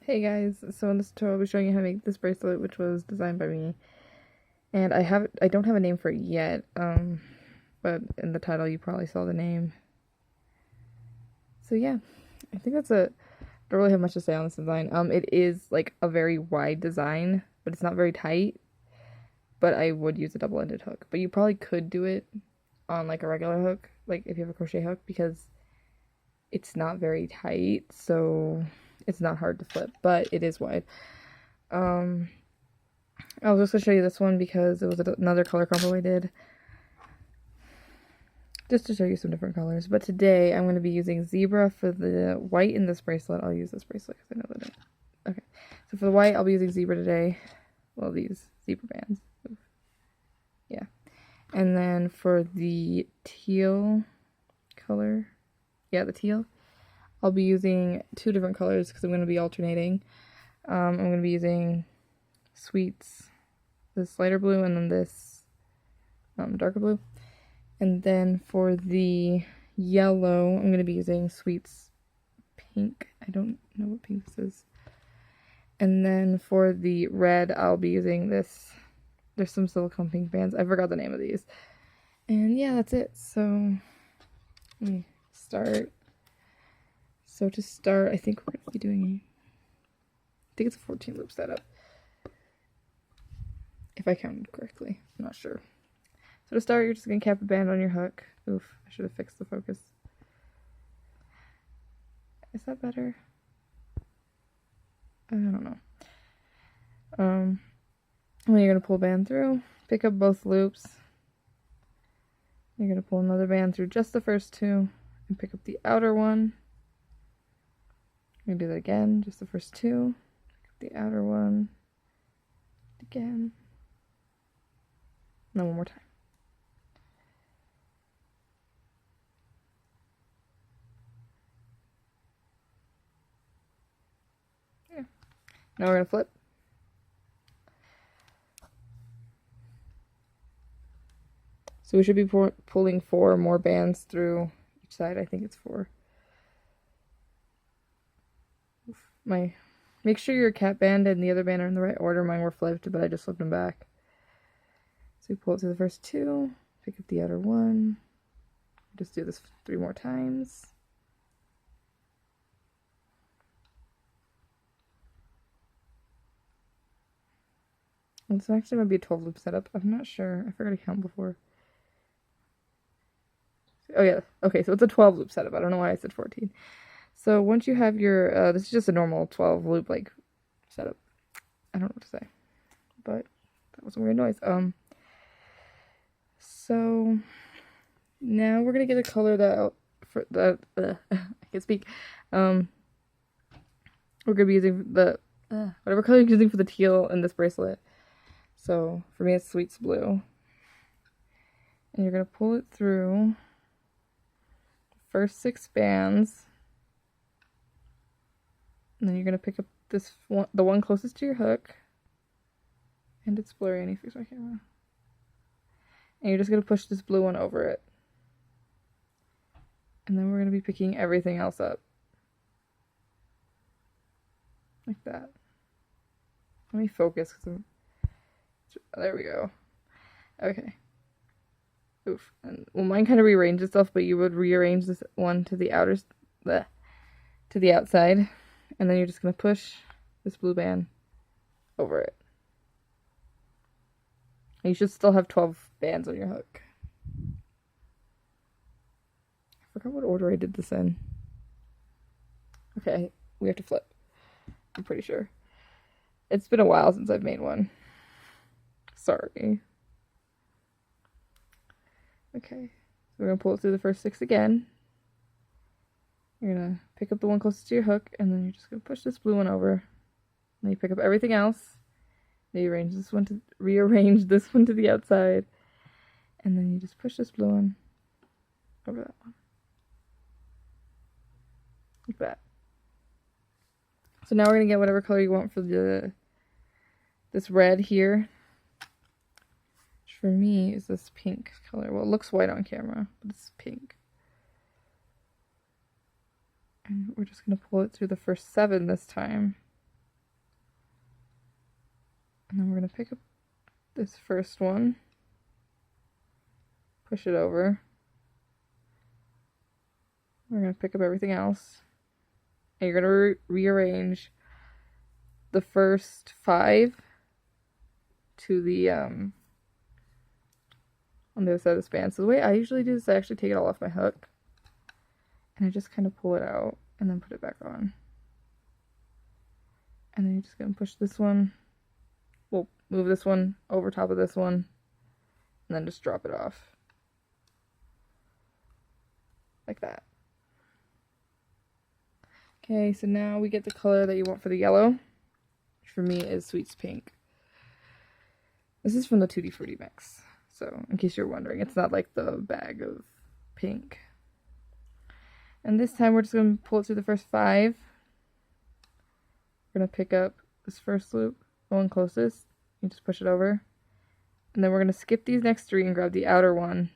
Hey guys, so in this tutorial I'll be showing you how to make this bracelet, which was designed by me. And I don't have a name for it yet, but in the title you probably saw the name. So yeah, I think that's it. I don't really have much to say on this design. It is like a very wide design, but it's not very tight. But I would use a double-ended hook. But you probably could do it on like a regular hook, like if you have a crochet hook, because it's not very tight, so it's not hard to flip, but it is wide. I was just going to show you this one because it was another color combo I did, just to show you some different colors. But today I'm going to be using zebra for the white in this bracelet. I'll use this bracelet because I know that okay, so for the white I'll be using zebra today. Well, these zebra bands. Oof. Yeah. And then for the teal color, yeah, the teal, I'll be using two different colors because I'm going to be alternating. I'm going to be using Sweets, this lighter blue, and then this darker blue. And then for the yellow, I'm going to be using Sweets pink. I don't know what pink this is. And then for the red, I'll be using this. There's some silicone pink bands. I forgot the name of these. And yeah, that's it. So let me start. So to start, I think we're going to be doing, I think it's a 14 loop setup. If I counted correctly. I'm not sure. So to start, you're just going to cap a band on your hook. Oof, I should have fixed the focus. Is that better? I don't know. And then you're going to pull a band through, pick up both loops. You're going to pull another band through just the first two, and pick up the outer one. You're going to do that again, just the first two. Pick up the outer one. Again. And then one more time. Yeah. Now we're going to flip. So we should be pulling 4 more bands through each side. I think it's 4. Make sure your cap band and the other band are in the right order. Mine were flipped, but I just flipped them back. So we pull it through the first 2, pick up the outer one. Just do this 3 more times. And this actually might be a 12 loop setup. I'm not sure. I forgot to count before. Oh yeah, okay, so it's a 12 loop setup. I don't know why I said 14. So once you have your, this is just a normal 12 loop like setup. I don't know what to say, but that was a weird noise. So now we're gonna get a color that for the I can speak. We're gonna be using the whatever color you're using for the teal in this bracelet. So for me, it's Sweets blue, and you're gonna pull it through the first 6 bands. And then you're going to pick up this one, the one closest to your hook. And it's blurry. I need to fix my camera. And you're just going to push this blue one over it. And then we're going to be picking everything else up. Like that. Let me focus. There we go. Okay. Oof. And, well, mine kind of rearranged itself, but you would rearrange this one to the to the outside. And then you're just going to push this blue band over it. And you should still have 12 bands on your hook. I forgot what order I did this in. Okay, we have to flip. I'm pretty sure. It's been a while since I've made one. Sorry. Okay, so we're going to pull it through the first 6 again. You're going to pick up the one closest to your hook, and then you're just going to push this blue one over. Then you pick up everything else. Then you rearrange this one to the outside. And then you just push this blue one over that one. Like that. So now we're going to get whatever color you want for this red here. Which for me is this pink color. Well, it looks white on camera, but it's pink. And we're just going to pull it through the first 7 this time. And then we're going to pick up this first one, push it over. We're going to pick up everything else. And you're going to rearrange the first 5 to the, on the other side of the span. So the way I usually do this, I actually take it all off my hook. And I just kind of pull it out and then put it back on. And then you're just going to push this one. We'll move this one over top of this one. And then just drop it off. Like that. Okay, so now we get the color that you want for the yellow. Which for me is Sweets Pink. This is from the Tutti Frutti mix. So, in case you're wondering, it's not like the bag of pink. And this time we're just going to pull it through the first 5. We're going to pick up this first loop, the one closest. You just push it over. And then we're going to skip these next 3 and grab the outer one.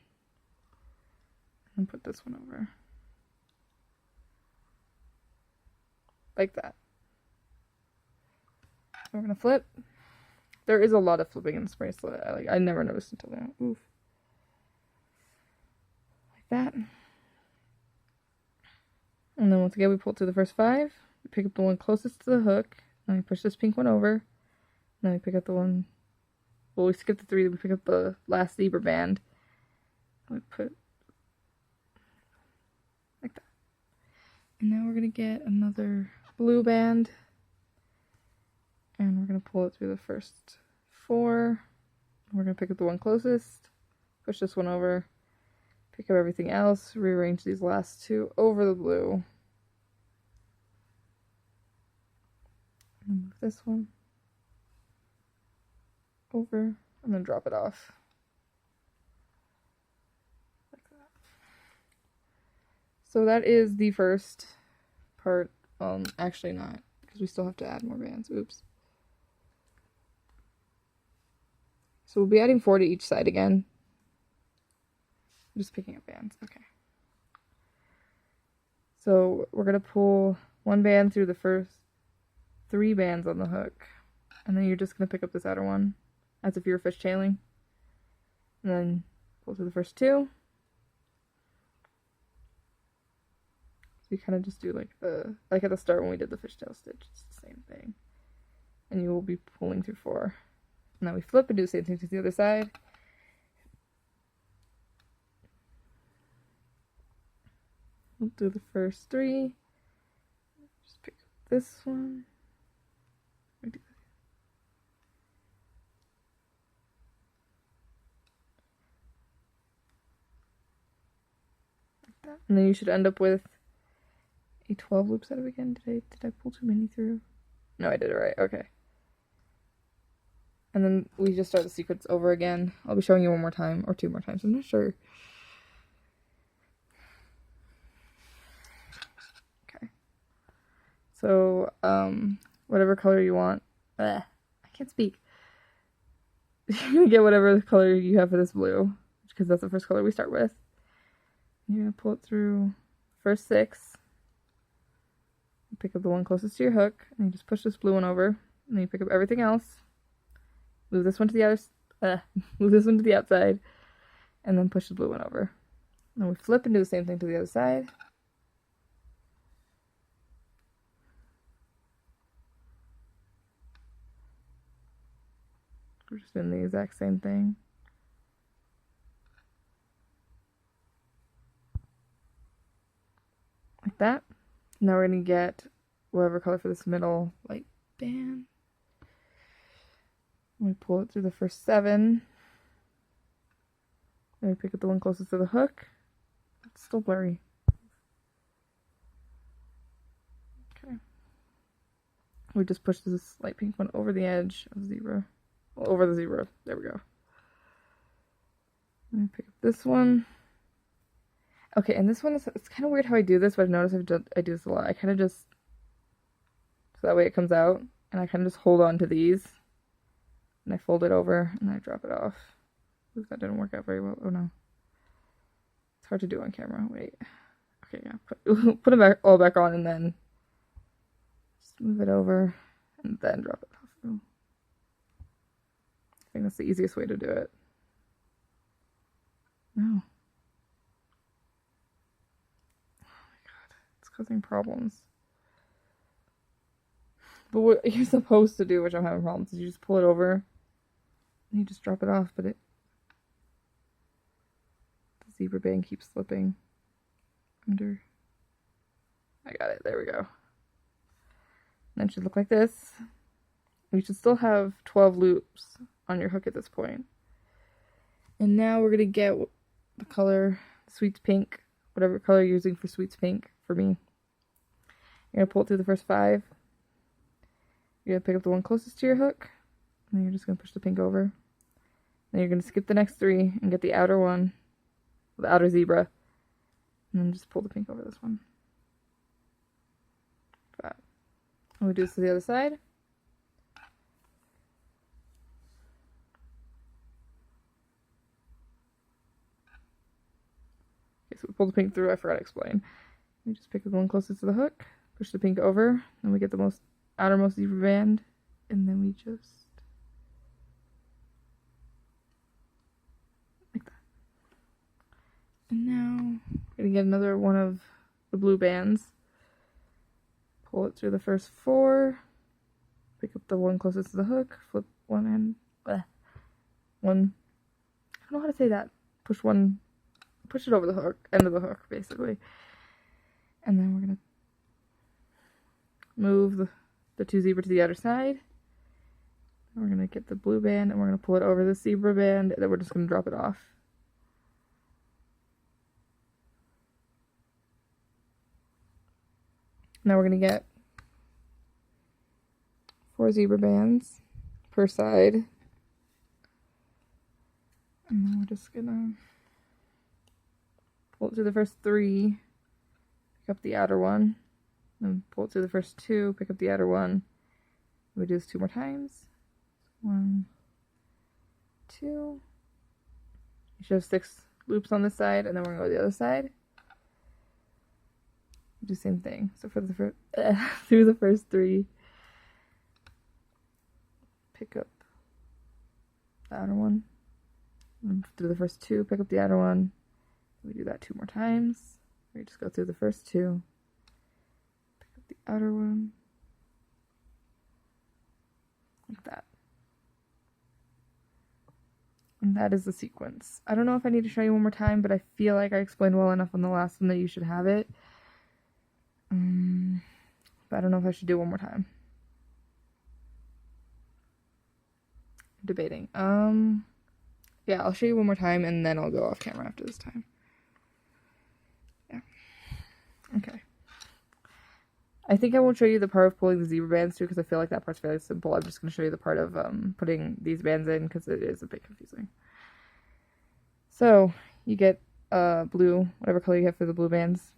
And put this one over. Like that. We're going to flip. There is a lot of flipping in this bracelet. I never noticed until now. Oof. Like that. And then once again, we pull through the first 5. We pick up the one closest to the hook. And we push this pink one over. And then we pick up the one... Well, we skip the 3. We pick up the last zebra band. And we put... Like that. And now we're going to get another blue band. And we're going to pull it through the first 4. We're going to pick up the one closest. Push this one over. Pick up everything else. Rearrange these last 2 over the blue. And move this one over. And then drop it off. Like that. So that is the first part. Actually not. Because we still have to add more bands. Oops. So we'll be adding 4 to each side again. I'm just picking up bands. Okay. So we're going to pull 1 band through the first 3 bands on the hook. And then you're just going to pick up this outer one as if you were fishtailing. And then pull through the first 2. So you kind of just do like at the start when we did the fishtail stitch. It's the same thing. And you will be pulling through 4. And then we flip and do the same thing to the other side. We'll do the first 3. Just pick up this one. Like that. And then you should end up with a 12 loop setup again. Did I pull too many through? No, I did it right. Okay. And then we just start the sequence over again. I'll be showing you 1 more time, or 2 more times, I'm not sure. Okay. So, whatever color you want. I can't speak. You're gonna get whatever color you have for this blue, because that's the first color we start with. You're gonna pull it through first 6. Pick up the one closest to your hook, and you just push this blue one over, and then you pick up everything else. Move this one to the move this one to the outside, and then push the blue one over. And then we flip and do the same thing to the other side. We're just doing the exact same thing. Like that. Now we're going to get whatever color for this middle light band. We pull it through the first 7. Then we pick up the one closest to the hook. It's still blurry. Okay. We just push this light pink one over the edge of the zebra. Well, over the zebra. There we go. And pick up this one. Okay, and this one is, it's kind of weird how I do this, but I've noticed I do this a lot. I kind of just, so that way it comes out, and I kind of just hold on to these. And I fold it over, and I drop it off. Ooh, that didn't work out very well. Oh no. It's hard to do on camera. Wait. Okay, yeah. Put them back, all back on, and then just move it over, and then drop it off. Ooh. think that's the easiest way to do it. No. Oh my god, it's causing problems. But what you're supposed to do, which I'm having problems, is you just pull it over and you just drop it off, but the zebra band keeps slipping under. I got it, there we go. And it should look like this. You should still have 12 loops on your hook at this point. And now we're gonna get the color, Sweets Pink, whatever color you're using for Sweets Pink for me. You're gonna pull it through the first 5. You're gonna pick up the one closest to your hook, and then you're just gonna push the pink over. Then you're gonna skip the next 3 and get the outer one, the outer zebra, and then just pull the pink over this one. That. And we do this to the other side. Okay, so we pull the pink through. I forgot to explain. We just pick up the one closest to the hook, push the pink over, and we get the outermost zebra band, and then we just like that. And now we're gonna get another one of the blue bands. Pull it through the first 4, pick up the one closest to the hook, flip one end, one. I don't know how to say that. Push it over the hook, end of the hook, basically. And then we're gonna move the 2 zebra to the other side. And we're gonna get the blue band and we're gonna pull it over the zebra band, and then we're just gonna drop it off. Now we're gonna get 4 zebra bands per side. And then we're just gonna pull it through the first 3, pick up the outer one, then pull it through the first 2, pick up the outer one. We do this 2 more times. 1, 2. You should have 6 loops on this side, and then we're gonna go to the other side. Do the same thing. So for the through the first 3, pick up the outer one, and through the first 2, pick up the outer one. We do that 2 more times. We just go through the first 2, pick up the outer one, like that. And that is the sequence. I don't know if I need to show you one more time, but I feel like I explained well enough on the last one that you should have it. But I don't know if I should do one more time. Debating. Yeah, I'll show you one more time and then I'll go off camera after this time. Yeah. Okay. I think I won't show you the part of pulling the zebra bands too, because I feel like that part's fairly simple. I'm just going to show you the part of putting these bands in, because it is a bit confusing. So, you get blue, whatever color you have for the blue bands.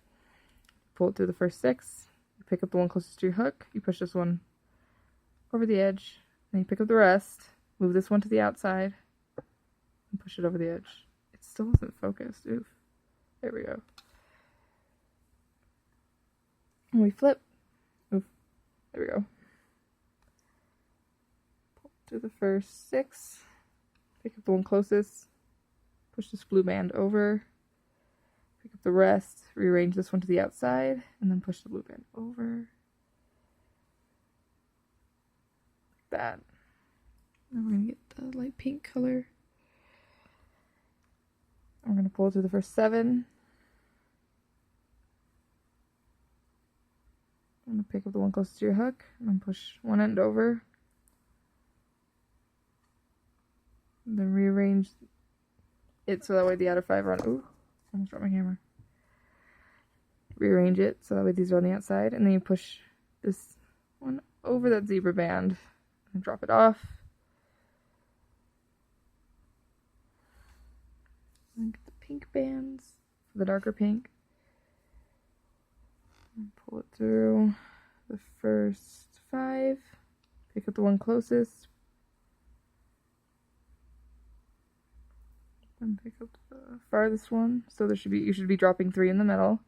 Pull it through the first 6. You pick up the one closest to your hook. You push this one over the edge. Then you pick up the rest. Move this one to the outside. And push it over the edge. It still isn't focused. Oof. There we go. And we flip. Oof. There we go. Pull through the first 6. Pick up the one closest. Push this blue band over. Pick up the rest, rearrange this one to the outside, and then push the blue band over. Like that. Now we're going to get the light pink color. And we're going to pull it through the first 7. I'm going to pick up the one closest to your hook, and then push one end over. And then rearrange it so that way the outer 5 are on. Ooh. Almost dropped my camera. Rearrange it so that way these are on the outside, and then you push this one over that zebra band and drop it off. And get the pink bands for the darker pink. And pull it through the first 5. Pick up the one closest. And pick up the farthest one. So you should be dropping 3 in the middle.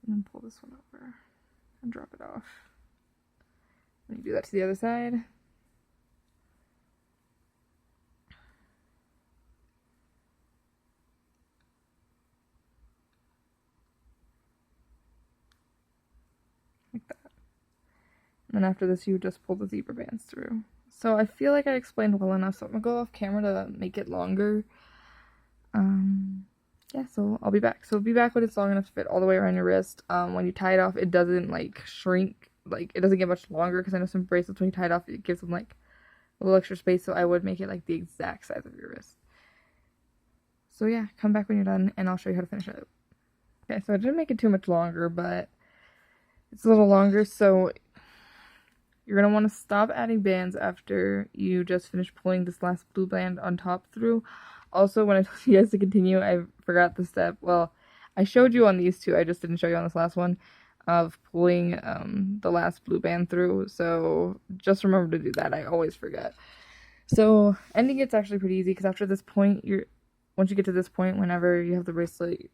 And then pull this one over and drop it off. And you do that to the other side. And after this, you just pull the zebra bands through. So I feel like I explained well enough, so I'm gonna go off camera to make it longer. Yeah, so I'll be back. So be back when it's long enough to fit all the way around your wrist. When you tie it off, it doesn't like shrink, like it doesn't get much longer, because I know some bracelets when you tie it off, it gives them like a little extra space, so I would make it like the exact size of your wrist. So yeah, come back when you're done and I'll show you how to finish it. Okay, so I didn't make it too much longer, but it's a little longer, so you're going to want to stop adding bands after you just finish pulling this last blue band on top through. Also, when I told you guys to continue, I forgot the step. Well, I showed you on these two, I just didn't show you on this last one, of pulling the last blue band through, so just remember to do that. I always forget. So ending it's actually pretty easy, because after this point, once you get to this point, whenever you have the bracelet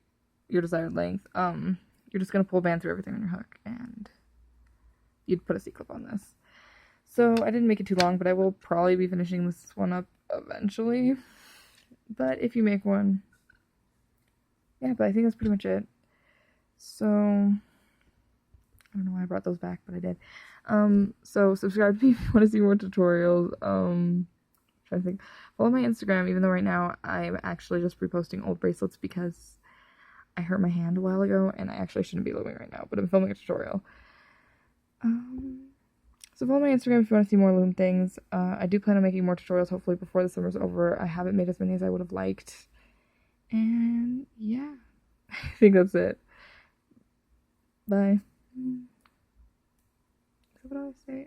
your desired length, you're just going to pull band through everything on your hook, and you'd put a C-clip on this. So I didn't make it too long, but I will probably be finishing this one up eventually. But if you make one, yeah, but I think that's pretty much it. So I don't know why I brought those back, but I did. So subscribe to me if you want to see more tutorials. Trying to think. Follow my Instagram, even though right now I'm actually just reposting old bracelets because I hurt my hand a while ago, and I actually shouldn't be looming right now, but I'm filming a tutorial. So follow my Instagram if you want to see more loom things. I do plan on making more tutorials hopefully before the summer's over. I haven't made as many as I would have liked. And yeah, I think that's it. Bye. What do I say?